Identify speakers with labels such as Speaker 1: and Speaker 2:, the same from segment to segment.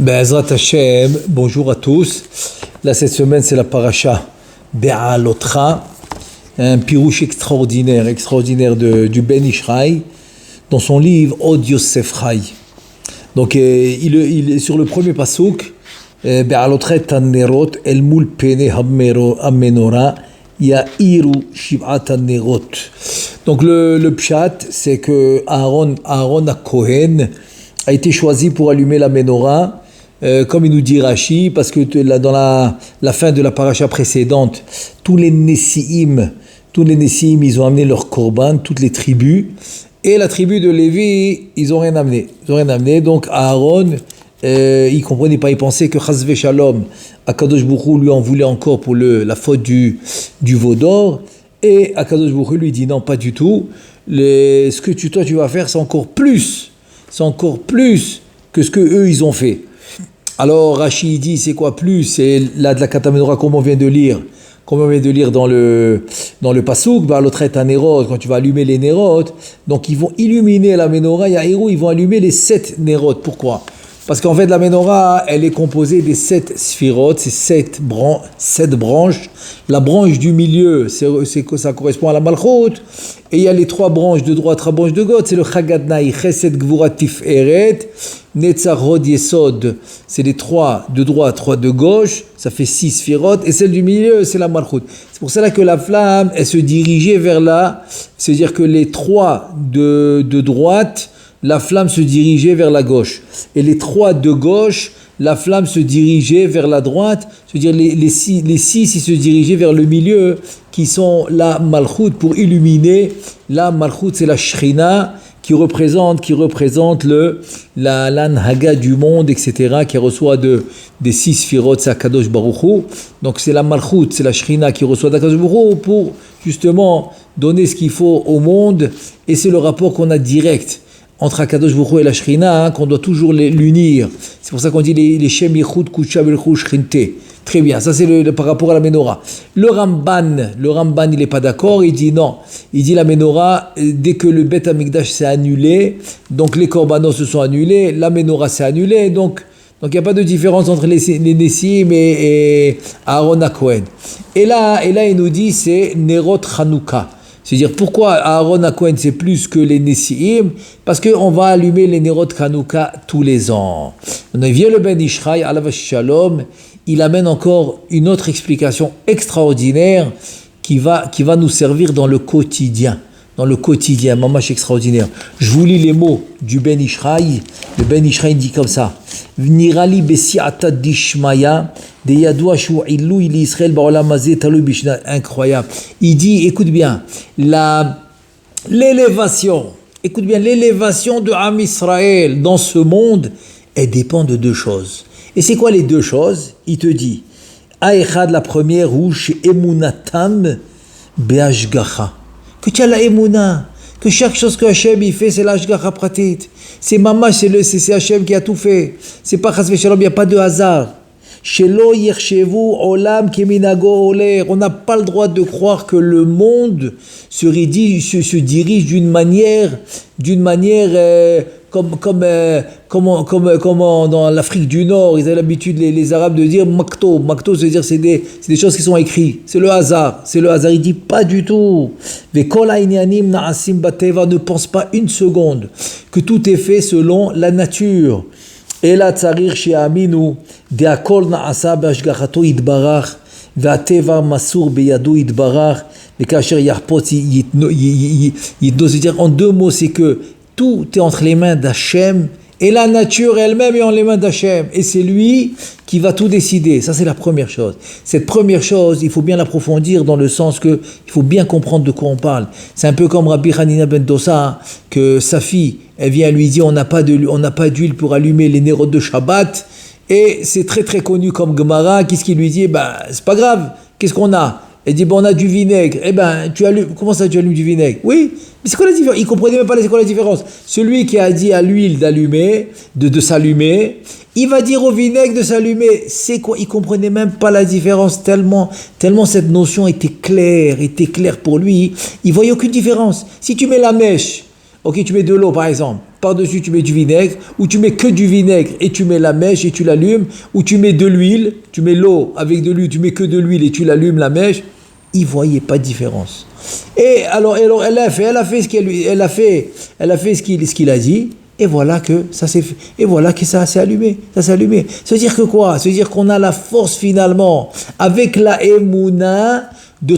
Speaker 1: Be'ezrat Hashem, bonjour à tous. Là, cette semaine, c'est la paracha Be'alotra, un pirouche extraordinaire du Ben Ishraï, dans son livre Od Yosef Chai. Donc, il est sur le premier pasouk, Be'alotra Tanerot, El Mul Pene Hamenora, Ya'iru Shiv'at Tanerot. Donc, le pshat, c'est que Aaron HaKohen a été choisi pour allumer la menorah. Comme il nous dit Rashi, parce que dans la fin de la paracha précédente, tous les Nessi'im, ils ont amené leur korban, toutes les tribus, et la tribu de Lévi, ils n'ont rien amené. Donc Aaron, il comprenait pas, il pensait que Chazve Shalom, Akadosh Baruch Hu lui en voulait encore pour la faute du veau d'or, et Akadosh Baruch Hu lui dit non, pas du tout. Ce que tu vas faire, c'est encore plus que ce que eux ils ont fait. Alors Rashi dit c'est quoi plus? C'est là de la Katamenora comme on vient de lire dans le pasouk, l'autre est un nérot, quand tu vas allumer les nérots, donc ils vont illuminer la menorah, ils vont allumer les 7 nérots. Pourquoi? Parce qu'en fait la menorah, elle est composée des 7 sphirotes, c'est 7 branches. La branche du milieu, ça correspond à la Malchut, et il y a les 3 branches de droite, 3 branches de gauche, c'est le Chagadnaï, Chesed Gvura Tiferet, Netzach Hod Yesod, c'est les 3 de droite, 3 de gauche, ça fait 6 sphirotes, et celle du milieu, c'est la Malchut. C'est pour cela que la flamme, elle se dirigeait vers là, c'est-à-dire que les 3 de droite, la flamme se dirigeait vers la gauche. Et les 3 de gauche, la flamme se dirigeait vers la droite. C'est-à-dire les 6, ils se dirigeaient vers le milieu, qui sont la Malchut, pour illuminer. La Malchut, c'est la Shrina, qui représente l'Anhaga du monde, etc., qui reçoit des 6 sphirotes, c'est Akadosh Baruch Hu. Donc c'est la Malchut, c'est la Shrina qui reçoit d'Akadosh Baruch Hu pour justement donner ce qu'il faut au monde. Et c'est le rapport qu'on a direct entre Akadosh Baruch Hu et la Shrina, qu'on doit toujours l'unir. C'est pour ça qu'on dit les Shem Yichud Kudsha Belchu Shrinte. Très bien, ça c'est par rapport à la menorah. Le Ramban, il n'est pas d'accord, il dit non. Il dit la menorah, dès que le Bet Hamikdash s'est annulé, donc les korbanos se sont annulés, la menorah s'est annulée, donc il n'y a pas de différence entre les Nessim et Aaron HaKohen. Et là, il nous dit c'est Nerot Chanukah. C'est-à-dire, pourquoi Aaron HaKohen c'est plus que les Nessi'im? Parce qu'on va allumer les Nerot Chanukah tous les ans. On vient le Ben Ishraï, Alav Shalom, il amène encore une autre explication extraordinaire qui va nous servir dans le quotidien. Mamash extraordinaire. Je vous lis les mots du Ben Ishraï. Le Ben Ishraï dit comme ça. Nirali besi'ata dishmaya de yadua shu illu ili Israël ba'olam hazeh talu bishna. Incroyable. Il dit, écoute bien, l'élévation de Am Israël dans ce monde, elle dépend de 2 choses. Et c'est quoi les 2 choses? Il te dit, Aechad, la première, rouge, emunatam be'ashgacha. Que tu as la emuna, que chaque chose que Hachem il fait, c'est l'ashgacha pratit. C'est mamash, c'est Hachem qui a tout fait. C'est pas chas v'shalom, il n'y a pas de hasard. Shelo yirshevu olam keminago oler. On n'a pas le droit de croire que le monde se dirige d'une manière comme dans l'Afrique du Nord, ils avaient l'habitude, les Arabes, de dire makto. Makto, c'est dire c'est des choses qui sont écrites. C'est le hasard. Il dit pas du tout. Ne pense pas une seconde que tout est fait selon la nature. Et là, tsarir she'aminu de'akol na'asa be'ashgachato yitbarach ve'ateva masur beyado yitbarach ve'kasher yahpot yitno. C'est-à-dire en 2 mots, c'est que tout est entre les mains d'Hachem et la nature elle-même est en les mains d'Hachem. Et c'est lui qui va tout décider. Ça, c'est la première chose. Cette première chose, il faut bien l'approfondir dans le sens que il faut bien comprendre de quoi on parle. C'est un peu comme Rabbi Hanina ben Dosa, que sa fille, elle vient lui dire on n'a pas d'huile pour allumer les nérotes de Shabbat. Et c'est très très connu comme Gemara. Qu'est-ce qu'il lui dit? C'est pas grave. Qu'est-ce qu'on a? Elle dit, on a du vinaigre. Comment ça tu allumes du vinaigre? Oui, mais c'est quoi la différence? Il comprenait même pas c'est quoi la différence. Celui qui a dit à l'huile d'allumer, de s'allumer, il va dire au vinaigre de s'allumer. C'est quoi? Il comprenait même pas la différence tellement cette notion était claire pour lui. Il voyait aucune différence. Si tu mets la mèche Ok, tu mets de l'eau par exemple, par-dessus tu mets du vinaigre, ou tu mets que du vinaigre et tu mets la mèche et tu l'allumes, ou tu mets de l'huile, tu mets l'eau avec de l'huile, tu mets que de l'huile et tu l'allumes la mèche, il ne voyait pas de différence. Et alors elle a fait ce qu'il a dit, et voilà que ça s'est fait, et voilà que ça s'est allumé, Ça veut dire que quoi? Ça veut dire qu'on a la force finalement, avec la émouna, de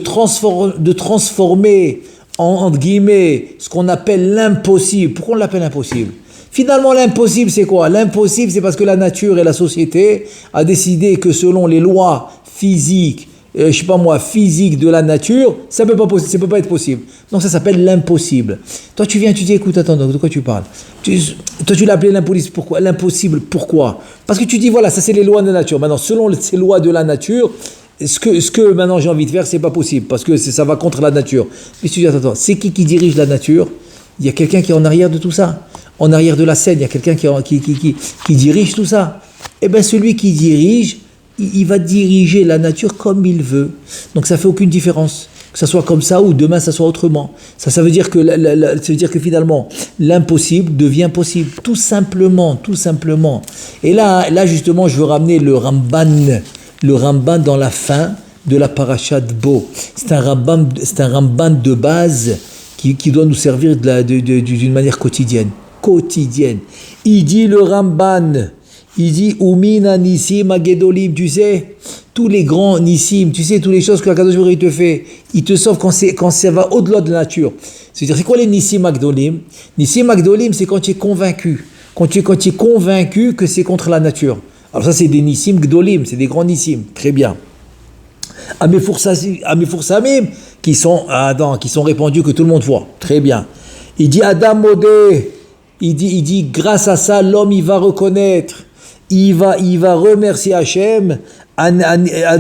Speaker 1: transformer entre guillemets, ce qu'on appelle l'impossible. Pourquoi on l'appelle impossible? Finalement, l'impossible, c'est quoi? L'impossible, c'est parce que la nature et la société a décidé que selon les lois physiques, physiques de la nature, ça peut pas être possible. Donc ça s'appelle l'impossible. Toi, tu viens, tu dis, écoute, attends, de quoi tu parles? Toi, tu l'as appelé l'impossible. Pourquoi? L'impossible, pourquoi? Parce que tu dis, voilà, ça c'est les lois de la nature. Maintenant, selon ces lois de la nature, ce que maintenant j'ai envie de faire, c'est pas possible, parce que ça va contre la nature. Mais tu dis, attends, c'est qui dirige la nature? Il y a quelqu'un qui est en arrière de tout ça. En arrière de la scène, il y a quelqu'un qui dirige tout ça. Eh bien, celui qui dirige, il va diriger la nature comme il veut. Donc ça fait aucune différence. Que ça soit comme ça ou demain ça soit autrement. Ça veut dire que finalement, l'impossible devient possible. Tout simplement. Et là justement, je veux ramener le Ramban dans la fin de la paracha de Bo. C'est un Ramban de base qui doit nous servir d'une manière quotidienne. Il dit le Ramban, Umina Nissim Agedolim, tu sais, tous les grands Nissim, tu sais, toutes les choses que Akadosh Baruch Hu te fait, il te sauve quand ça va au-delà de la nature. C'est-à-dire, c'est quoi les Nissim Agdolim? Nissim Agdolim, c'est quand tu es convaincu. Quand tu es convaincu que c'est contre la nature. Alors ça, c'est des Nissim Gdolim, c'est des grands Nissim. Très bien. Amefur Samim, qui sont répandus, que tout le monde voit. Très bien. Il dit Adam Modé, il dit grâce à ça, l'homme, il va reconnaître, il va remercier Hachem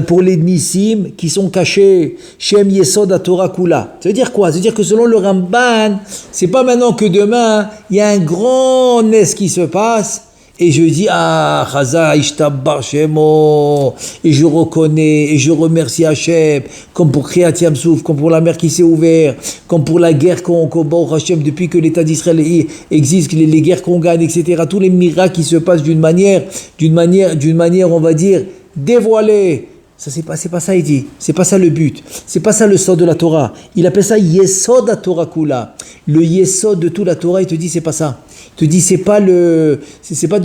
Speaker 1: pour les Nissim qui sont cachés. Shem Yesod HaTorah Kula. Ça veut dire quoi? Ça veut dire que selon le Ramban, c'est pas maintenant que demain, il y a un grand nes qui se passe, et je dis, Chaza Ishtabbar Shemo, et je reconnais, et je remercie Hachem, comme pour Kriyat Yamsouf, comme pour la mer qui s'est ouverte, comme pour la guerre qu'on bat Hachem depuis que l'État d'Israël existe, les guerres qu'on gagne, etc. Tous les miracles qui se passent d'une manière, on va dire, dévoilée. Ça, c'est pas ça, il dit. C'est pas ça le but. C'est pas ça le sod de la Torah. Il appelle ça Yesod HaTorah Kula. Le Yesod de toute la Torah, il te dit, c'est pas ça. Il te dit, c'est pas de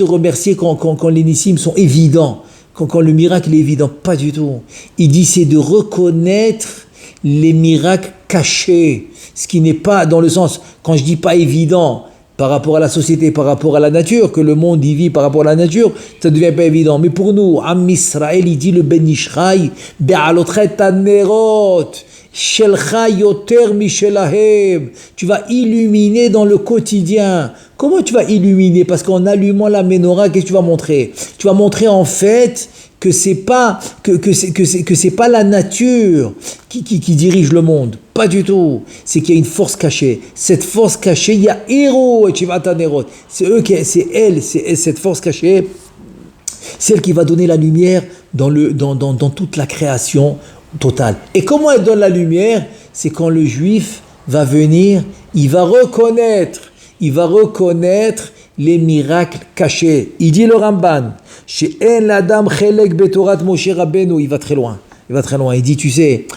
Speaker 1: remercier quand les Nissim sont évidents. Quand le miracle est évident. Pas du tout. Il dit, c'est de reconnaître les miracles cachés. Ce qui n'est pas dans le sens, quand je dis pas évident, par rapport à la société, par rapport à la nature, que le monde y vit par rapport à la nature, ça ne devient pas évident. Mais pour nous, Am Israël, il dit le Ben Ishraï, Be'alotchet Anerot, Shelcha Yoter Mishelahem. Tu vas illuminer dans le quotidien. Comment tu vas illuminer? Parce qu'en allumant la menorah, qu'est-ce que tu vas montrer? Tu vas montrer en fait que c'est pas la nature qui dirige le monde. Pas du tout. C'est qu'il y a une force cachée. Cette force cachée, il y a Héros et Chivatanerot. C'est cette force cachée, celle qui va donner la lumière dans toute la création totale. Et comment elle donne la lumière? C'est quand le juif va venir, il va reconnaître les miracles cachés. Il dit le Ramban, She'en l'Adam chelek betorat Moshe Rabbeinu. Il va très loin. Il dit, tu sais,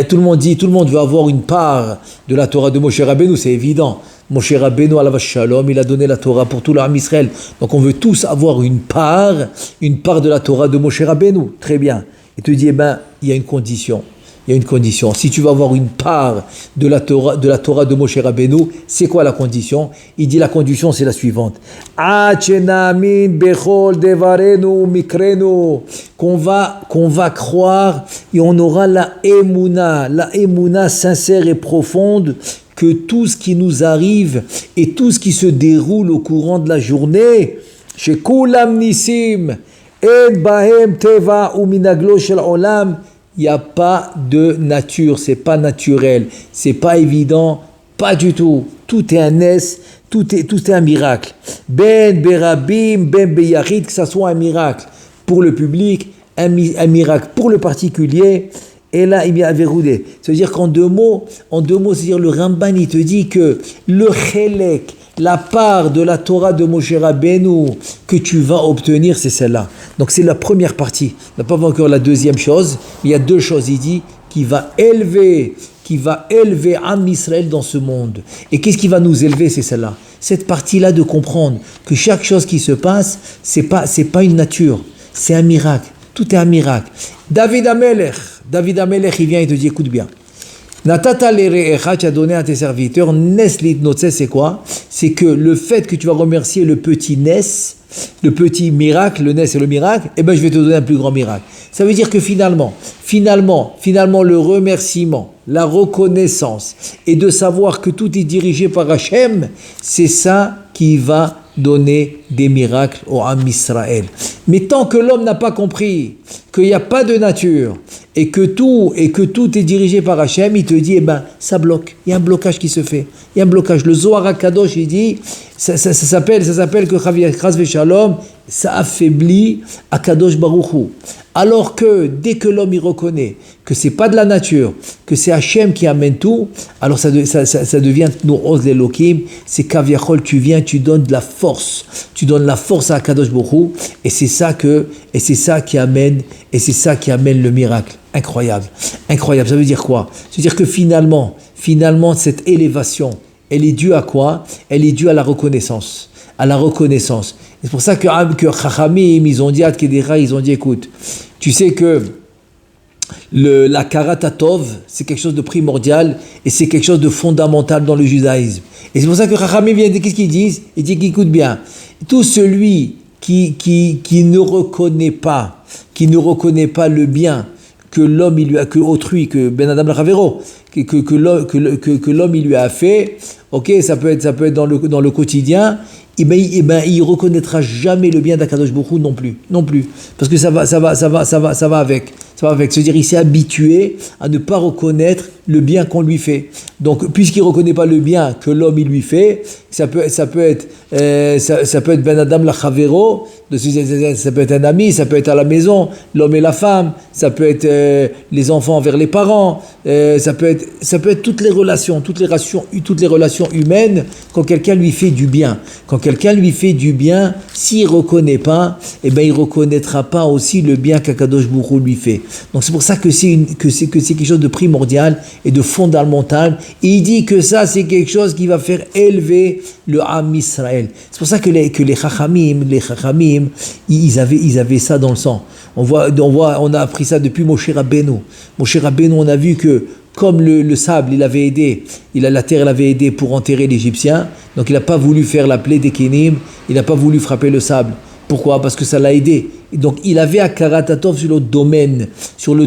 Speaker 1: tout le monde veut avoir une part de la Torah de Moshe Rabbeinu, c'est évident. Moshe Rabbeinu alav shalom, il a donné la Torah pour tout l'Am Israël. Donc on veut tous avoir une part de la Torah de Moshe Rabbeinu. Très bien. Il te dit, il y a une condition. Si tu vas avoir une part de la Torah de Moshe Rabbeinu, c'est quoi la condition? Il dit la condition, c'est la suivante. Qu'on va croire et on aura la émouna sincère et profonde que tout ce qui nous arrive et tout ce qui se déroule au courant de la journée, chez Kulam Nissim, En Bahem Teva ou Minaglo Shel Olam, il n'y a pas de nature, c'est pas naturel, c'est pas évident, pas du tout. Tout est un es, tout est un miracle. Ben berabim, ben beyachid, que ça soit un miracle pour le public, un miracle pour le particulier, Et là, il y a veroudé. C'est-à-dire qu'en deux mots, c'est-à-dire le Ramban, il te dit que le chélek, la part de la Torah de Moshe Rabbeinu que tu vas obtenir, c'est celle-là. Donc c'est la première partie. On n'a pas vu encore la deuxième chose. Il y a deux choses. Il dit qui va élever Am Israël dans ce monde. Et qu'est-ce qui va nous élever? C'est celle-là. Cette partie-là de comprendre que chaque chose qui se passe, c'est pas une nature, c'est un miracle. Tout est un miracle. David Amelech, il vient et te dit, écoute bien. Natata l'erecha, tu as donné à tes serviteurs, neslit notse, c'est quoi? C'est que le fait que tu vas remercier le petit nes, le petit miracle, le nes et le miracle, eh ben je vais te donner un plus grand miracle. Ça veut dire que finalement, le remerciement, la reconnaissance et de savoir que tout est dirigé par Hachem, c'est ça qui va donner des miracles au Am Israël. Mais tant que l'homme n'a pas compris qu'il n'y a pas de nature et que tout est dirigé par Hachem, il te dit, ça bloque. Il y a un blocage qui se fait. Il y a un blocage. Le Zohar HaKadosh, il dit, ça s'appelle que Chas V'Shalom, ça affaiblit HaKadosh Baruch Hu. Alors que dès que l'homme y reconnaît que c'est pas de la nature, que c'est Hachem qui amène tout, alors ça devient No'oz l'Elokim, c'est Kaviachol, tu viens, tu donnes de la force à HaKadosh Baruch Hu, et c'est ça qui amène le miracle. Incroyable. Ça veut dire quoi? Ça veut dire que finalement, cette élévation, elle est due à quoi? Elle est due à la reconnaissance. C'est pour ça que Chachamim, ils ont dit, écoute, tu sais que la karatatov, c'est quelque chose de primordial et c'est quelque chose de fondamental dans le judaïsme. Et c'est pour ça que Chachamim vient dire, qu'est-ce qu'ils disent? Ils disent qu'écoute bien, tout celui qui ne reconnaît pas le bien que l'homme il lui a, que autrui, que Ben Adam Lachavero, que l'homme il lui a fait, ok, ça peut être dans le quotidien. Il reconnaîtra jamais le bien d'Akadosh Baruch Hu non plus, parce que ça va avec. C'est-à-dire, il s'est habitué à ne pas reconnaître le bien qu'on lui fait. Donc, puisqu'il ne reconnaît pas le bien que l'homme il lui fait, ça peut être Ben Adam Lachavero, ça peut être un ami, ça peut être à la maison, l'homme et la femme, ça peut être les enfants envers les parents, ça peut être toutes les relations humaines, quand quelqu'un lui fait du bien. Quand quelqu'un lui fait du bien, s'il ne reconnaît pas, il ne reconnaîtra pas aussi le bien qu'Akadosh Baruch Hu lui fait. Donc c'est pour ça que c'est quelque chose de primordial et de fondamental. Et il dit que ça, c'est quelque chose qui va faire élever le Am Israël. C'est pour ça que les Chachamim, ils avaient ça dans le sang. On a appris ça depuis Moshe Rabbeinu. Moshe Rabbeinu, on a vu que comme le sable, la terre l'avait aidé pour enterrer l'Égyptien, donc il n'a pas voulu faire la plaie des Kénim, il n'a pas voulu frapper le sable. Pourquoi? Parce que ça l'a aidé. Donc il avait à Karatatov sur le domaine, sur le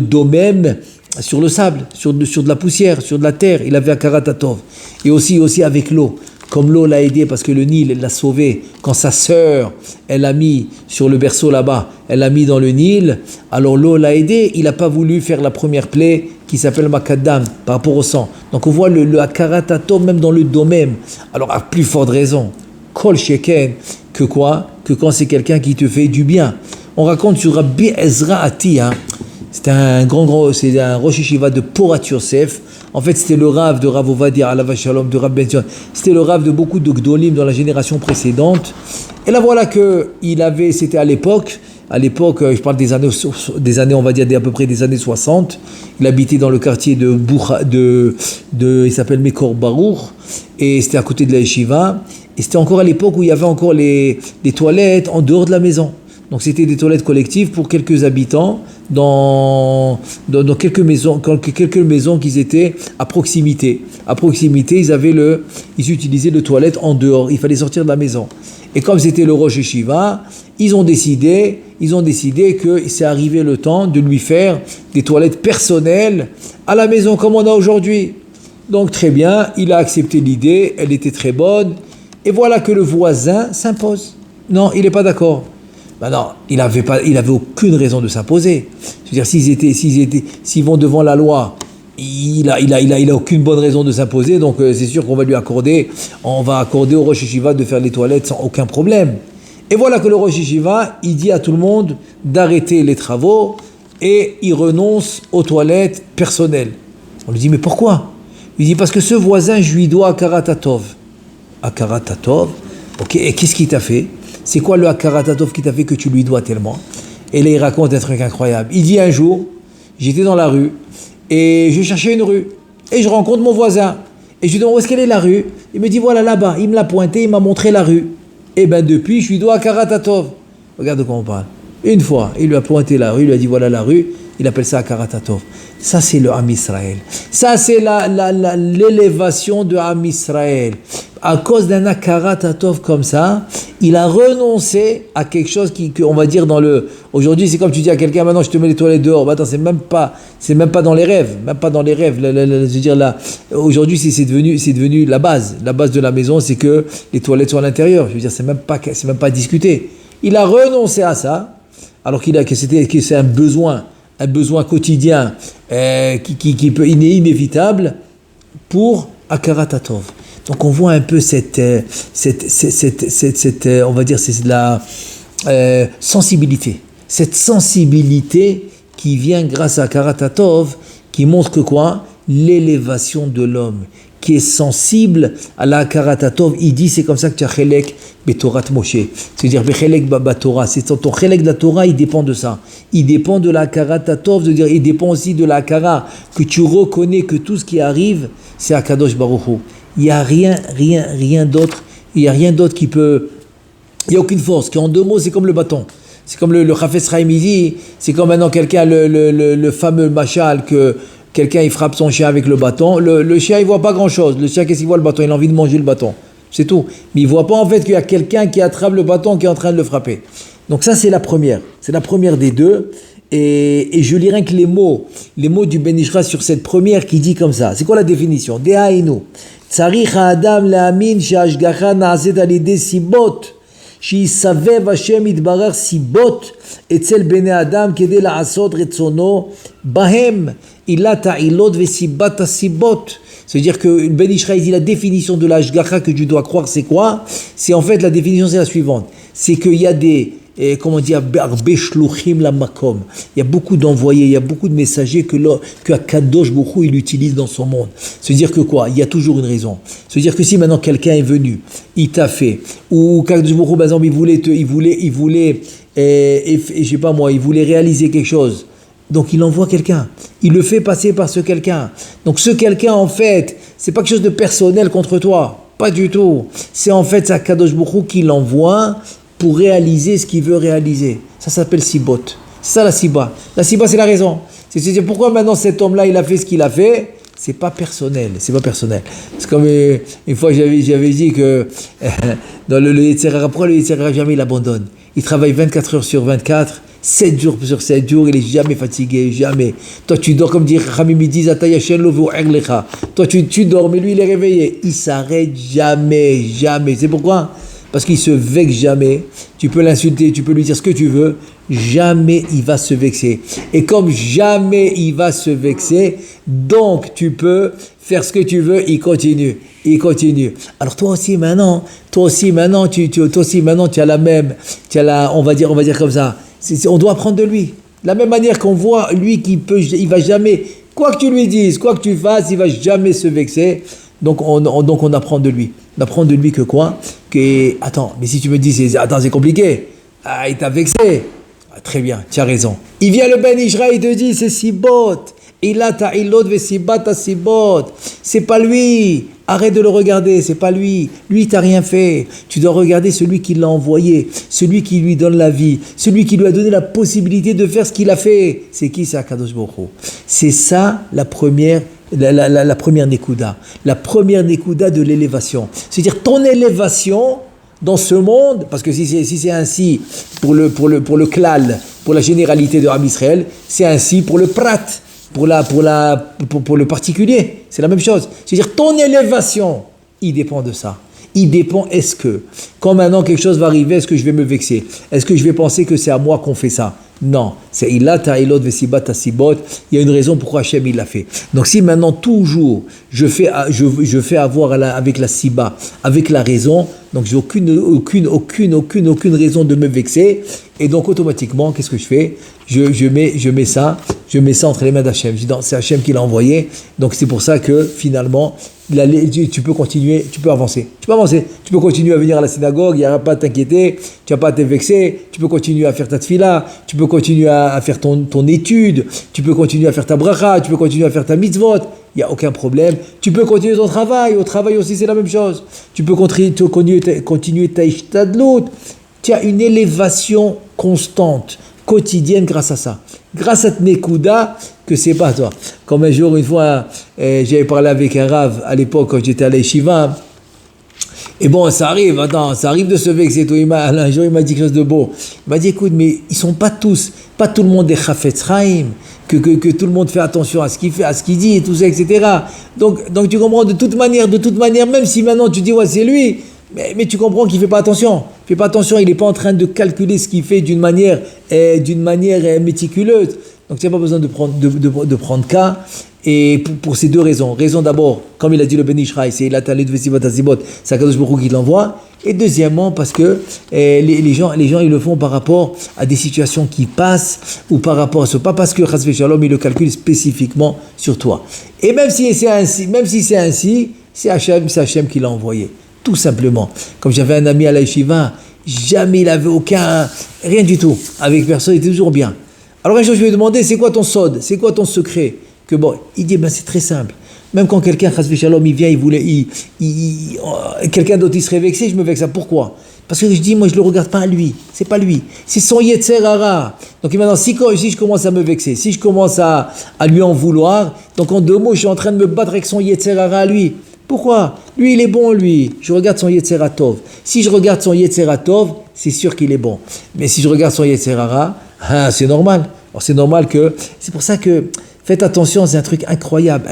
Speaker 1: sable, sur de la poussière, sur de la terre, il avait à Karatatov. Et aussi avec l'eau. Comme l'eau l'a aidé parce que le Nil l'a sauvé, quand sa sœur, elle l'a mis sur le berceau là-bas, elle l'a mis dans le Nil, alors l'eau l'a aidé, il n'a pas voulu faire la première plaie qui s'appelle Makadam par rapport au sang. Donc on voit le Akaratato même dans le domaine. Alors à plus forte raison, Kol Sheken, que quoi? Que quand c'est quelqu'un qui te fait du bien. On raconte sur Rabbi Ezra Ati, c'est un Rosh Yeshiva de Porat Yosef. En fait, c'était le Rav de Rav Ovadia, Alav Shalom, de Rav Ben Zion. C'était le Rav de beaucoup de Gdolim dans la génération précédente. Et là, voilà c'était à l'époque, je parle des années, on va dire à peu près des années 60. Il habitait dans le quartier il s'appelle Mekor Baruch, et c'était à côté de la Yeshiva. Et c'était encore à l'époque où il y avait encore les toilettes en dehors de la maison. Donc c'était des toilettes collectives pour quelques habitants dans quelques maisons qui étaient à proximité. À proximité, ils utilisaient les toilettes en dehors. Il fallait sortir de la maison. Et comme c'était le Rosh Yeshiva, ils ont décidé que c'est arrivé le temps de lui faire des toilettes personnelles à la maison comme on a aujourd'hui. Donc très bien, il a accepté l'idée, elle était très bonne. Et voilà que le voisin s'impose. Non, il n'est pas d'accord. Non, il avait aucune raison de s'imposer. Je veux dire, s'ils vont devant la loi, il a aucune bonne raison de s'imposer, donc c'est sûr qu'on va accorder au Rosh Yeshiva de faire les toilettes sans aucun problème. Et voilà que le Rosh Yeshiva, il dit à tout le monde d'arrêter les travaux, et il renonce aux toilettes personnelles. On lui dit, mais pourquoi? Il dit, parce que ce voisin, je lui dois Akaratatov. Akaratatov, ok, et qu'est-ce qu'il t'a fait? C'est quoi le Akaratatov qui t'a fait que tu lui dois tellement? Et là, il raconte un truc incroyable. Il dit, un jour, j'étais dans la rue, et je cherchais une rue, et je rencontre mon voisin, et je lui demande, où est-ce qu'elle est la rue? Il me dit, voilà, là-bas. Il me l'a pointé, il m'a montré la rue. Et bien, depuis, je lui dois Akaratatov. Regarde de quoi on parle. Une fois, il lui a pointé la rue, il lui a dit, voilà la rue. Il appelle ça Akaratatov. Ça, c'est le Am Israël. Ça, c'est l'élévation de Am Israël. À cause d'un Akaratatov comme ça, il a renoncé à quelque chose on va dire dans le... Aujourd'hui, c'est comme tu dis à quelqu'un, maintenant je te mets les toilettes dehors. Bah, attends, c'est même pas dans les rêves. Même pas dans les rêves. Je veux dire, là, aujourd'hui, c'est devenu la base. La base de la maison, c'est que les toilettes sont à l'intérieur. Je veux dire, c'est même pas discuté. Il a renoncé à ça, alors que c'est un besoin quotidien qui peut inévitable pour Akaratatov. Donc on voit un peu cette on va dire, c'est de la sensibilité. Cette sensibilité qui vient grâce à Akaratatov, qui montre que quoi? L'élévation de l'homme, qui est sensible à la Akaratatov. Il dit, c'est comme ça que tu as Chelek Betorat Moshe. C'est-à-dire, Chelek Batorah. C'est ton Chelek de la Torah, il dépend de ça. Il dépend de la Akaratatov, c'est-à-dire, il dépend aussi de la Akara, que tu reconnais que tout ce qui arrive, c'est Akadosh Baruch Hu. Il n'y a rien d'autre. Il n'y a rien d'autre qui peut... Il n'y a aucune force. En deux mots, c'est comme le bâton. C'est comme le Chafetz Chaim dit, c'est comme maintenant quelqu'un, le fameux machal que... Quelqu'un, il frappe son chien avec le bâton. Le chien, il ne voit pas grand-chose. Le chien, qu'est-ce qu'il voit, le bâton? Il a envie de manger le bâton. C'est tout. Mais il ne voit pas, en fait, qu'il y a quelqu'un qui attrape le bâton, qui est en train de le frapper. Donc ça, c'est la première. C'est la première des deux. Et je lis rien que les mots du Ben Ish Chai sur cette première qui dit comme ça. C'est quoi la définition? Dehainu. Tzarich ha'adam le'amin she'hashgacha na'aset al-yedei sibot. שיסבב השם יתברך סיבות אצל בני אדם כדי לעשות רצונו בהם עילת העילות וסיבת הסיבות. C'est-à-dire que Ben Ish Chai dit la définition de l'ashgacha que tu dois croire, c'est quoi? C'est en fait, la définition c'est la suivante. C'est qu'il y a des, comment dire, beshluchim la makom. Il y a beaucoup d'envoyés, il y a beaucoup de messagers que Akadosh Baruch Hu il utilise dans son monde. C'est-à-dire que quoi? Il y a toujours une raison. C'est-à-dire que si maintenant quelqu'un est venu, il t'a fait, ou Akadosh Baruch Hu, par exemple, il voulait, je sais pas moi, il voulait réaliser quelque chose. Donc il envoie quelqu'un, il le fait passer par ce quelqu'un. Donc ce quelqu'un, en fait, c'est pas quelque chose de personnel contre toi, pas du tout. C'est en fait Akadosh Baruch Hu qui l'envoie pour réaliser ce qu'il veut réaliser. Ça s'appelle Sibot. C'est ça la Siba. La Siba, c'est la raison. C'est pourquoi maintenant cet homme-là, il a fait ce qu'il a fait. C'est pas personnel. C'est pas personnel. C'est comme une fois, j'avais dit que dans le Yetzer Hara, pourquoi le Yetzer Hara jamais il abandonne? Il travaille 24 heures sur 24. 7 jours sur 7 jours, il est jamais fatigué, jamais. Toi, tu dors, comme dit Khamim, il dit, toi, tu dors, mais lui, il est réveillé. Il s'arrête jamais. C'est pourquoi? Parce qu'il se vexe jamais. Tu peux l'insulter, tu peux lui dire ce que tu veux. Jamais il va se vexer. Et comme jamais il va se vexer, donc tu peux faire ce que tu veux, il continue. Alors toi aussi maintenant, tu as la même, on va dire comme ça. On doit apprendre de lui. De la même manière qu'on voit, lui, il va jamais, quoi que tu lui dises, quoi que tu fasses, il va jamais se vexer. Donc on apprend de lui. On apprend de lui que quoi? Attends, mais si tu me dis, c'est compliqué. Ah, il t'a vexé. Ah, très bien, tu as raison. Il vient le Ben Ish Chai, il te dit, c'est Sibot. Il a ta ilot ve sibat ta sibot. C'est pas lui. Arrête de le regarder, c'est pas lui. Lui, t'as rien fait. Tu dois regarder celui qui l'a envoyé, celui qui lui donne la vie, celui qui lui a donné la possibilité de faire ce qu'il a fait. C'est qui? C'est Akadosh Baruch Hu. C'est ça la première Nekuda. La première Nekuda de l'élévation. C'est-à-dire ton élévation dans ce monde, parce que si c'est ainsi pour le klal, pour la généralité de Am Israël, c'est ainsi pour le prat. Pour le particulier, c'est la même chose. C'est-à-dire, ton élévation, il dépend de ça. Il dépend, quand maintenant quelque chose va arriver, est-ce que je vais me vexer? Est-ce que je vais penser que c'est à moi qu'on fait ça? Non, c'est Ilat Ha'ilot Vesibat Hasibot. Il y a une raison pourquoi Hachem il l'a fait. Donc si maintenant toujours je fais avoir avec la Siba, avec la raison, donc j'ai aucune raison de me vexer. Et donc automatiquement, qu'est-ce que je fais? Je mets ça entre les mains d'Hachem. Je dis c'est Hachem qui l'a envoyé. Donc c'est pour ça que finalement, tu peux continuer, tu peux avancer. Tu peux continuer à venir à la synagogue, il n'y aura pas à t'inquiéter, tu n'as pas à te vexer, tu peux continuer à faire ta tfila, tu peux continuer à faire ton étude, tu peux continuer à faire ta bracha, tu peux continuer à faire ta mitzvot, il n'y a aucun problème. Tu peux continuer ton travail, au travail aussi c'est la même chose. Tu peux continuer ta ishtadlut. Tu as une élévation constante, quotidienne grâce à ça. Grâce à Tnekuda, que c'est pas toi. Comme un jour, une fois, j'avais parlé avec un rave à l'époque quand j'étais à la yeshiva. Et bon, ça arrive de se vexer. Un jour, il m'a dit quelque chose de beau. Il m'a dit, écoute, mais ils sont pas tout le monde est Chafetz Chaim, que tout le monde fait attention à ce qu'il fait, à ce qu'il dit, et tout ça, etc. Donc tu comprends, de toute manière, même si maintenant tu dis, ouais, c'est lui, mais tu comprends qu'il ne fait pas attention. Il n'est pas en train de calculer ce qu'il fait d'une manière méticuleuse. Donc tu n'as pas besoin de prendre cas. Et pour ces deux raisons. Raison d'abord, comme il a dit le Ben Ishraï, c'est la Talit Vesivot Azibot, c'est Akadosh Baruch Hu qui l'envoie. Et deuxièmement, parce que les gens ils le font par rapport à des situations qui passent ou par rapport à ce, pas parce que Chas V'Shalom il le calcule spécifiquement sur toi. Et même si c'est ainsi, c'est Hachem qui l'a envoyé. Tout simplement. Comme j'avais un ami à la yeshiva, jamais il avait rien du tout. Avec personne, il était toujours bien. Alors un jour, je lui ai demandé, c'est quoi ton sod? C'est quoi ton secret? Il dit, c'est très simple. Même quand quelqu'un, chas v'shalom, il vient, quelqu'un d'autre, il serait vexé, je me vexe. Pourquoi? Parce que je dis, moi, je le regarde pas à lui. C'est pas lui. C'est son Yetzer Hara. Donc maintenant, si je commence à me vexer, si je commence à lui en vouloir, donc en 2 mots, je suis en train de me battre avec son Yetzer Hara à lui. Pourquoi? Lui, il est bon, lui. Je regarde son Yetzer Tov. Si je regarde son Yetzer Tov, c'est sûr qu'il est bon. Mais si je regarde son Yetzer Hara, c'est normal. Alors c'est normal que... C'est pour ça que... Faites attention, c'est un truc incroyable,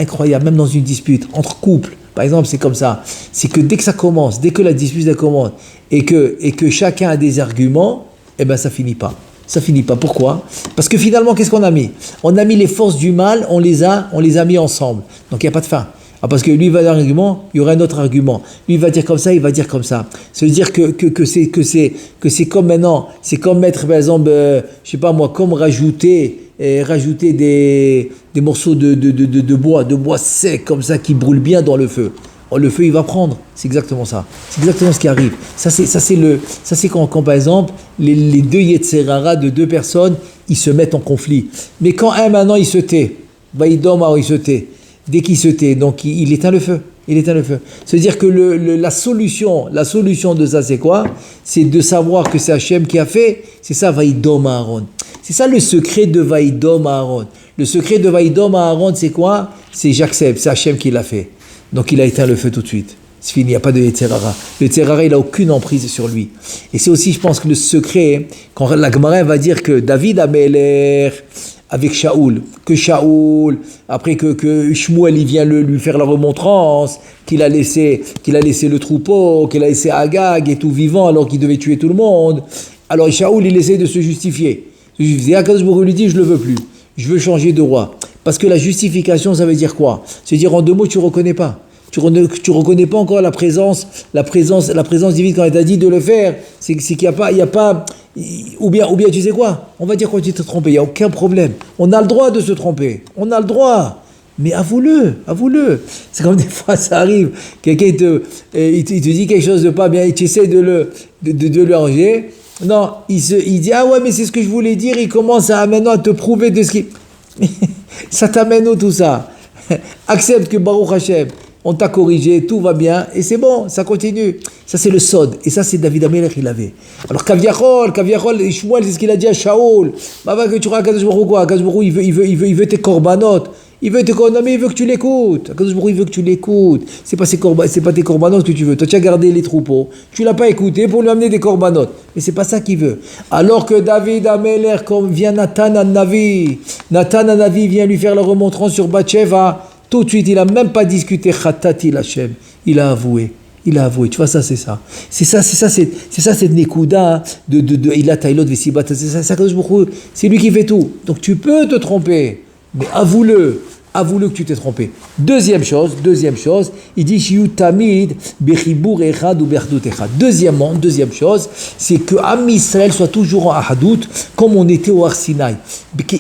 Speaker 1: même dans une dispute, entre couples. Par exemple, c'est comme ça. C'est que dès que la dispute elle commence, et que chacun a des arguments, ça finit pas. Ça finit pas. Pourquoi? Parce que finalement, qu'est-ce qu'on a mis? On a mis les forces du mal, on les a mis ensemble. Donc il n'y a pas de fin. Parce que lui va dire un argument, il y aura un autre argument. Lui va dire comme ça, il va dire comme ça. Ça veut dire que c'est comme maintenant, c'est comme mettre, par exemple, je sais pas moi, comme rajouter des morceaux de bois sec comme ça qui brûlent bien dans le feu. Le feu il va prendre. C'est exactement ça. C'est exactement ce qui arrive. Ça c'est quand par exemple les deux Yetzer Hara de 2 personnes ils se mettent en conflit. Mais quand un maintenant il se tait, il se tait. Dès qu'il se tait, donc il éteint le feu. C'est-à-dire que la solution de ça, c'est quoi? C'est de savoir que c'est Hachem qui a fait. C'est ça, Vaïdom Aaron. C'est ça le secret de Vaïdom Aaron. Le secret de Vaïdom Aaron, c'est quoi? C'est j'accepte, c'est Hachem qui l'a fait. Donc il a éteint le feu tout de suite. C'est fini, il n'y a pas de Yetzer Hara. Le Yetzer Hara, il n'a aucune emprise sur lui. Et c'est aussi, je pense, que le secret, quand la Gemara va dire que David Améler, avec Shaoul, après que Shmuel il vient lui faire la remontrance, qu'il a laissé le troupeau, qu'il a laissé Agag et tout vivant alors qu'il devait tuer tout le monde. Alors Shaoul il essaie de se justifier. Et Akadosh Baruch Hu lui dit je le veux plus, je veux changer de roi. Parce que la justification ça veut dire quoi? C'est-à-dire en 2 mots tu reconnais pas. Tu reconnais pas encore la présence divine quand elle t'a dit de le faire. C'est qu'il y a pas ou bien tu sais quoi? On va dire quand tu t'es trompé, il y a aucun problème. On a le droit de se tromper. On a le droit. Mais avoue-le. C'est comme des fois ça arrive, quelqu'un il te dit quelque chose de pas bien et tu essaies de le ranger. Non, il dit ah ouais mais c'est ce que je voulais dire, il commence maintenant à te prouver de ce qui ça t'amène où tout ça? Accepte que Baruch Hashem on t'a corrigé, tout va bien, et c'est bon, ça continue. Ça, c'est le sod. Et ça, c'est David Amelech, il avait. Alors, Kaviachol, Shmuel, c'est ce qu'il a dit à Shaoul. Que tu racontes, Akadosh Baruch Hu, il veut tes korbanot. Il veut que tu l'écoutes. Akadosh Baruch Hu, il veut que tu l'écoutes. C'est pas tes korbanot que tu veux. Toi, tu as gardé les troupeaux. Tu l'as pas écouté pour lui amener des korbanot. Mais c'est pas ça qu'il veut. Alors que David Amelech, comme vient Nathan Navi vient lui faire la remontrance sur Bathsheba. Tout de suite, il n'a même pas discuté Khatati Hashem. Il a avoué. Il a avoué, tu vois, ça, c'est ça. C'est ça, cette Nekuda de Ila Tailot Vesibat. C'est lui qui fait tout. Donc tu peux te tromper, mais avoue-le que tu t'es trompé. Deuxième chose, il dit Shiyu Tamid Bechibur Echad ou Berdut Echad. Deuxième chose, c'est que Am Israël soit toujours en Ahadout, comme on était au Har Sinaï.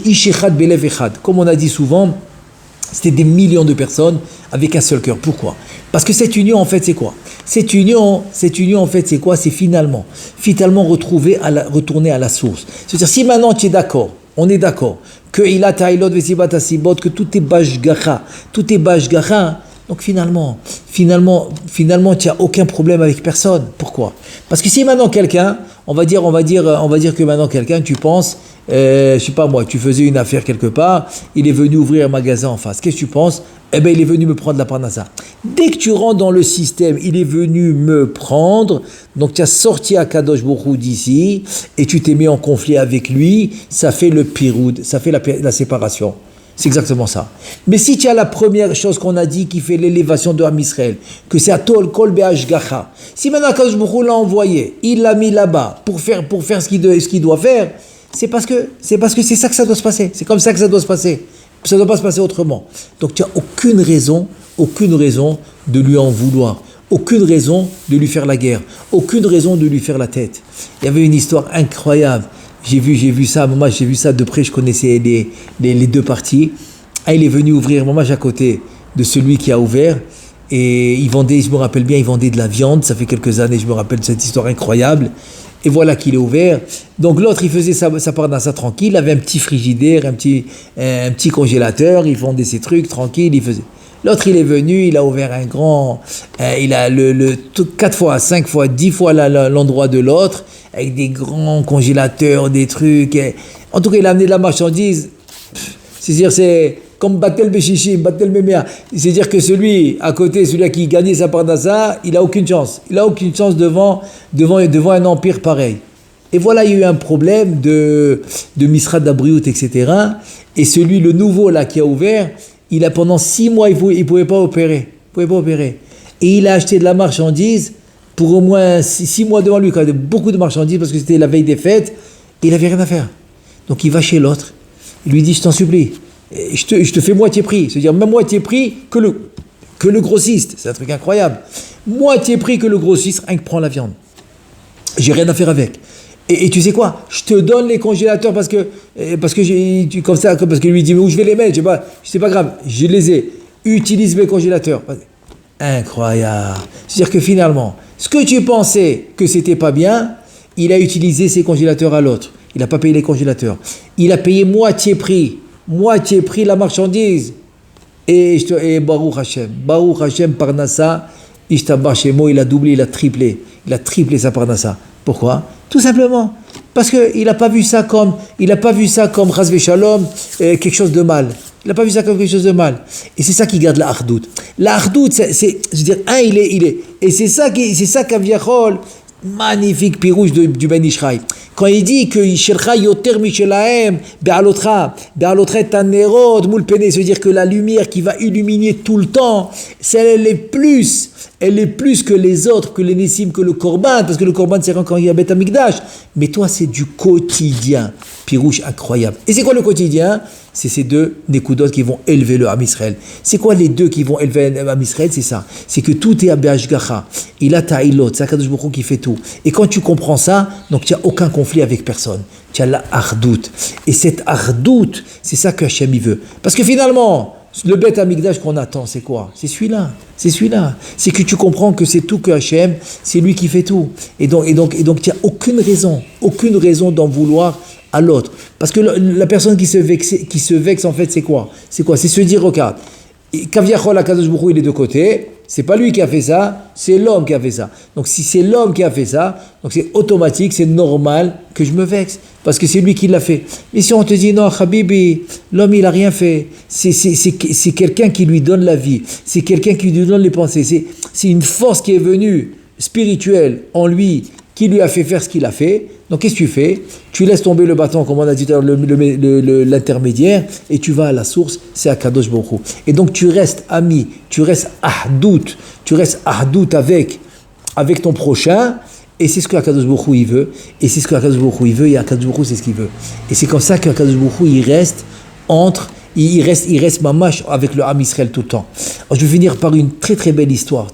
Speaker 1: Ish Echad Belev Echad. Comme on a dit souvent, c'était des millions de personnes avec un seul cœur. Pourquoi? Parce que cette union, en fait, c'est quoi? Cette union, en fait, c'est quoi? C'est finalement retourner à la source. C'est-à-dire, si maintenant tu es d'accord, on est d'accord, que il a tailot vesibat asibot, que tout est bashgacha, donc finalement, tu n'as aucun problème avec personne. Pourquoi? Parce que si maintenant quelqu'un, on va dire que maintenant quelqu'un, tu penses, je sais pas moi, tu faisais une affaire quelque part, il est venu ouvrir un magasin en face. Qu'est-ce que tu penses? Eh bien, il est venu me prendre la parnassa. Dès que tu rentres dans le système, il est venu me prendre, donc tu as sorti Akadosh Baruch Hu d'ici, et tu t'es mis en conflit avec lui, ça fait le piroud, ça fait la séparation. C'est exactement ça. Mais si tu as la première chose qu'on a dit qui fait l'élévation de Am Israël, que c'est Atol Kol Be'ashgacha, si maintenant Akadosh Baruch Hu l'a envoyé, il l'a mis là-bas pour faire ce qu'il doit faire, c'est parce que c'est ça que ça doit se passer. C'est comme ça que ça doit se passer. Ça ne doit pas se passer autrement. Donc tu n'as aucune raison de lui en vouloir. Aucune raison de lui faire la guerre. Aucune raison de lui faire la tête. Il y avait une histoire incroyable. J'ai vu ça de près, je connaissais les deux parties. Il est venu ouvrir à côté de celui qui a ouvert. Et il vendait, je me rappelle bien, il vendait de la viande. Ça fait quelques années, je me rappelle de cette histoire incroyable. Et voilà qu'il est ouvert. Donc l'autre, il faisait sa parnassa tranquille. Il avait un petit frigidaire, un petit congélateur. Il vendait ses trucs tranquille. Il faisait. L'autre, il est venu, il a ouvert un grand. Il a 4 fois, 5 fois, 10 fois l'endroit de l'autre, avec des grands congélateurs, des trucs. En tout cas, il a amené de la marchandise. C'est-à-dire, c'est comme Batel Beshishim, Batel Memea. C'est-à-dire que celui à côté, celui qui gagnait sa parnassa, il n'a aucune chance. Il n'a aucune chance devant un empire pareil. Et voilà, il y a eu un problème de Misra d'Abriout, etc. Et celui, le nouveau là qui a ouvert, pendant 6 mois, il ne pouvait pas opérer. Et il a acheté de la marchandise pour au moins 6 mois devant lui, quand il y avait beaucoup de marchandises, parce que c'était la veille des fêtes, et il n'avait rien à faire. Donc il va chez l'autre, il lui dit, je t'en supplie, je te fais moitié prix, c'est-à-dire même moitié prix que le grossiste, c'est un truc incroyable. Moitié prix que le grossiste, rien que prends la viande. J'ai rien à faire avec. Et tu sais quoi? Je te donne les congélateurs parce que lui dit mais où je vais les mettre? C'est pas grave, je les ai. Utilise mes congélateurs. Incroyable. C'est-à-dire que finalement, ce que tu pensais que c'était pas bien, il a utilisé ses congélateurs à l'autre. Il n'a pas payé les congélateurs. Il a payé moitié prix la marchandise. Et Baruch Hashem, Parnassa, Ishtabar Shemo, il a doublé, il a triplé sa Parnassa. Pourquoi? Tout simplement parce qu'il n'a pas vu ça comme Chas Veshalom, quelque chose de mal. Il n'a pas vu ça comme quelque chose de mal. Et c'est ça qui garde la Ardout. La Ardout, je veux dire, il est. Et c'est ça qu'Aviachol, magnifique pirouge du Ben Ishraï. Quand il dit que Yishelcha yoter mishelahem, be'alotra tanerot moul pene, c'est-à-dire que la lumière qui va illuminer tout le temps, elle est plus que les autres, que les Nessim, que le Korban, parce que le Korban c'est quand il y a Beth Amikdash. Mais toi, c'est du quotidien. Pirouche incroyable. Et c'est quoi le quotidien? C'est ces deux Nekudot qui vont élever le Am Israël. C'est quoi les deux qui vont élever le Am Israël? C'est ça. C'est que tout est à Be'ashgacha. Il a Ta'ilot. C'est Akadosh Baruch Hu qui fait tout. Et quand tu comprends ça, donc tu n'as aucun conflit avec personne. Tu as la Ardout. Et cette Ardout, c'est ça que Hachem il veut. Parce que finalement, le Beth Amikdash qu'on attend, c'est quoi? C'est celui-là. C'est que tu comprends que c'est tout que Hachem, c'est lui qui fait tout. Et donc tu n'as aucune raison d'en vouloir à l'autre. Parce que la personne qui se vexe en fait, c'est quoi? C'est se dire, regarde, Kaviachol Akadosh Baruch Hu, il est de côté, c'est pas lui qui a fait ça, c'est l'homme qui a fait ça. Donc si c'est l'homme qui a fait ça, donc c'est automatique, c'est normal que je me vexe, parce que c'est lui qui l'a fait. Mais si on te dit, non, Habibi, l'homme il a rien fait, c'est quelqu'un qui lui donne la vie, c'est quelqu'un qui lui donne les pensées, c'est une force qui est venue spirituelle en lui, qui lui a fait faire ce qu'il a fait. Donc qu'est-ce que tu fais? Tu laisses tomber le bâton, comme on a dit tout à l'heure, l'intermédiaire, et tu vas à la source, c'est Akadosh Baruch Hu. Et donc tu restes ami, tu restes ahdout avec avec ton prochain, et c'est ce que Akadosh Baruch Hu, il veut, et c'est ce que Akadosh Baruch Hu, il veut, et Akadosh Baruch Hu, c'est ce qu'il veut. Et c'est comme ça qu'Akadosh Baruch Hu, il reste mamash avec le Ham Israël tout le temps. Alors, je vais finir par une très très belle histoire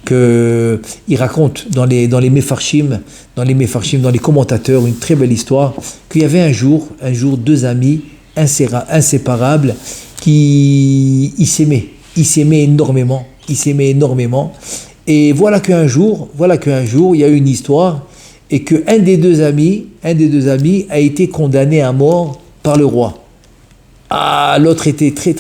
Speaker 1: que il raconte dans les Mefarshim, dans les commentateurs, une très belle histoire, qu'il y avait un jour deux amis inséparables qui s'aimaient énormément, et voilà qu'un jour, il y a eu une histoire, et que un des deux amis a été condamné à mort par le roi. Ah, l'autre était très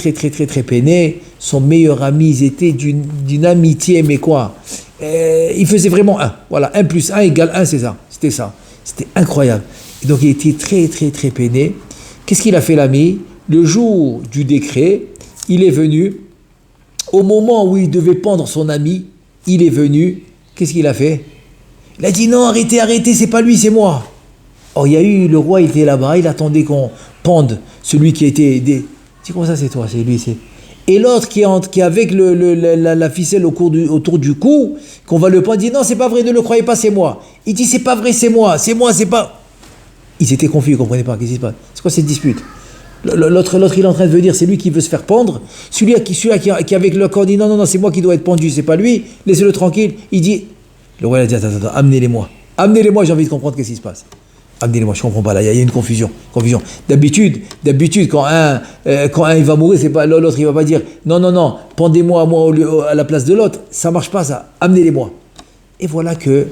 Speaker 1: peiné, son meilleur ami, ils étaient d'une amitié, mais quoi, il faisait vraiment 1, voilà, 1 + 1 = 1, c'était incroyable. Et donc il était très peiné. Qu'est-ce qu'il a fait l'ami? Le jour du décret, il est venu, au moment où il devait pendre son ami, il est venu, qu'est-ce qu'il a fait? Il a dit non, arrêtez, c'est pas lui, c'est moi. Or, il y a eu, le roi, il était là-bas, il attendait qu'on pende celui qui a été aidé. C'est comment ça, c'est toi, c'est lui, c'est... Et l'autre qui est avec la ficelle autour du cou, qu'on va le pendre, dit non, c'est pas vrai, ne le croyez pas, c'est moi. Il dit c'est pas vrai, c'est moi, c'est pas... Ils étaient confus, ils ne comprenaient pas, qu'est-ce qui se passe? C'est quoi cette dispute? L'autre, il est en train de dire, c'est lui qui veut se faire pendre. Celui-là qui avec le corps dit, non, c'est moi qui dois être pendu, c'est pas lui, laissez-le tranquille. Il dit, le roi a dit, attends, amenez-les-moi, j'ai envie de comprendre qu'est-ce qui se passe. Amenez-les-moi, je comprends pas, là, il y a une confusion. D'habitude, quand un il va mourir, c'est pas, l'autre il va pas dire, non, pendez-moi à la place de l'autre, ça marche pas ça, amenez-les-moi. Et voilà que,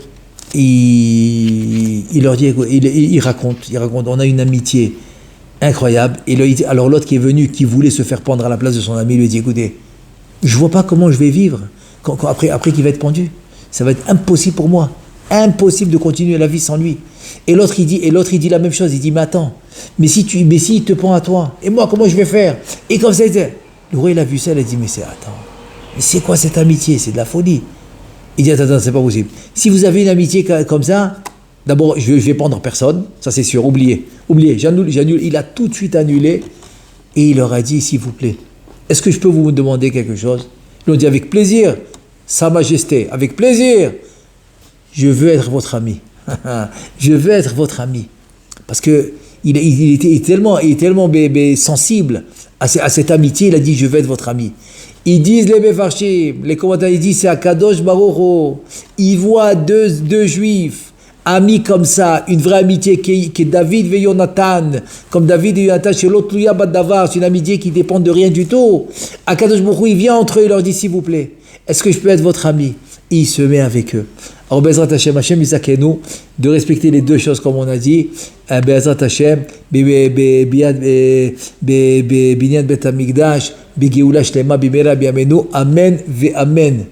Speaker 1: il leur dit, il raconte, on a une amitié incroyable. Et alors l'autre qui est venu, qui voulait se faire pendre à la place de son ami, lui dit, écoutez, je vois pas comment je vais vivre après qu'il va être pendu. Ça va être impossible pour moi. Impossible de continuer la vie sans lui. Et l'autre il dit la même chose. Il dit, mais attends, mais si il te pend à toi, et moi comment je vais faire? Et comme ça, le roi il a vu ça, il a dit, mais c'est quoi cette amitié? C'est de la folie. Il dit, attends, c'est pas possible. Si vous avez une amitié comme ça, d'abord, je vais prendre personne, ça c'est sûr, oubliez, j'annule. Il a tout de suite annulé, et il leur a dit, s'il vous plaît, est-ce que je peux vous demander quelque chose? Ils ont dit, avec plaisir, Sa Majesté, avec plaisir, je veux être votre ami. Je veux être votre ami. Parce que il était tellement sensible à cette amitié, il a dit, je veux être votre ami. Ils disent les Mefarshim, les commentateurs, ils disent c'est Akadosh Baruch Hu. Ils voient deux juifs amis comme ça, une vraie amitié qui est David et Jonathan, comme David et Jonathan chez l'autre Louya Badavar, c'est une amitié qui dépend de rien du tout. Akadosh Baruch Hu, il vient entre eux, il leur dit s'il vous plaît, est-ce que je peux être votre ami? Et il se met avec eux. Alors Bezrat Hashem, Hashem Isakenu, de respecter les deux choses comme on a dit. Bezrat Hashem, Binyan Bet Hamikdash, Begeoula Shlema Bimera Biamenu, Amen ve Amen.